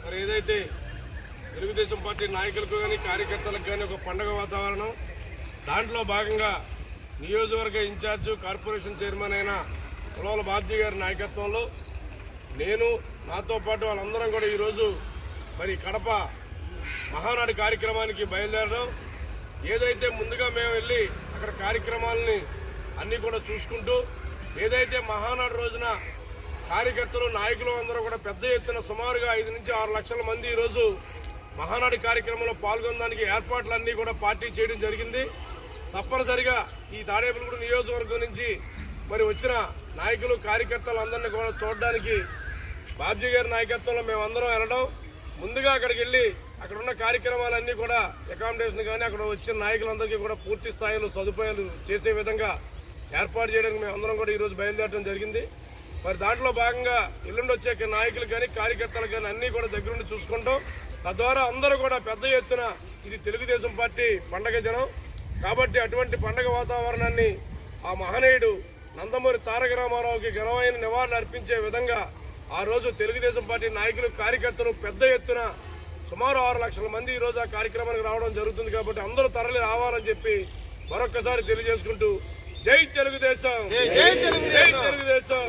మరి ఏదైతే తెలుగుదేశం పార్టీ నాయకులకు కానీ కార్యకర్తలకు కానీ ఒక పండగ వాతావరణం, దాంట్లో భాగంగా నియోజకవర్గ ఇన్ఛార్జు కార్పొరేషన్ చైర్మన్ అయిన కులవల బాబ్జీ గారి నాయకత్వంలో నేను నాతో పాటు వాళ్ళందరం కూడా ఈరోజు మరి కడప మహానాడు కార్యక్రమానికి బయలుదేరడం. ఏదైతే ముందుగా మేము వెళ్ళి అక్కడ కార్యక్రమాలని అన్నీ కూడా చూసుకుంటూ ఏదైతే మహానాడు రోజున కార్యకర్తలు నాయకులు అందరూ కూడా పెద్ద ఎత్తున సుమారుగా 5 నుంచి 6 లక్షల మంది ఈరోజు మహానాడు కార్యక్రమంలో పాల్గొనడానికి ఏర్పాట్లన్నీ కూడా పార్టీ చేయడం జరిగింది. తప్పనిసరిగా ఈ తాడేపల్లిగూడెం నియోజకవర్గం నుంచి మరి వచ్చిన నాయకులు కార్యకర్తలందరినీ కూడా చూడడానికి బాబ్జీ గారి నాయకత్వంలో మేమందరం వెళ్ళడం, ముందుగా అక్కడికి వెళ్ళి అక్కడ ఉన్న కార్యక్రమాలన్నీ కూడా అకామిడేషన్ కానీ అక్కడ వచ్చిన నాయకులందరికీ కూడా పూర్తి స్థాయిలో సదుపాయాలు చేసే విధంగా ఏర్పాటు చేయడానికి మేమందరం కూడా ఈరోజు బయలుదేరడం జరిగింది. మరి దాంట్లో భాగంగా ఎల్లుండి వచ్చే నాయకులు కానీ కార్యకర్తలు కానీ అన్నీ కూడా దగ్గరుండి చూసుకుంటాం. తద్వారా అందరూ కూడా పెద్ద ఎత్తున ఇది తెలుగుదేశం పార్టీ పండగ దినం కాబట్టి అటువంటి పండగ వాతావరణాన్ని ఆ మహనీయుడు నందమూరి తారక రామారావుకి ఘనమైన నివాళులు అర్పించే విధంగా ఆ రోజు తెలుగుదేశం పార్టీ నాయకులు కార్యకర్తలు పెద్ద ఎత్తున సుమారు 6 లక్షల మంది ఈరోజు ఆ కార్యక్రమానికి రావడం జరుగుతుంది. కాబట్టి అందరూ తరలి రావాలని చెప్పి మరొక్కసారి తెలియజేసుకుంటూ జై తెలుగుదేశం, జై తెలుగుదేశం, జై తెలుగుదేశం.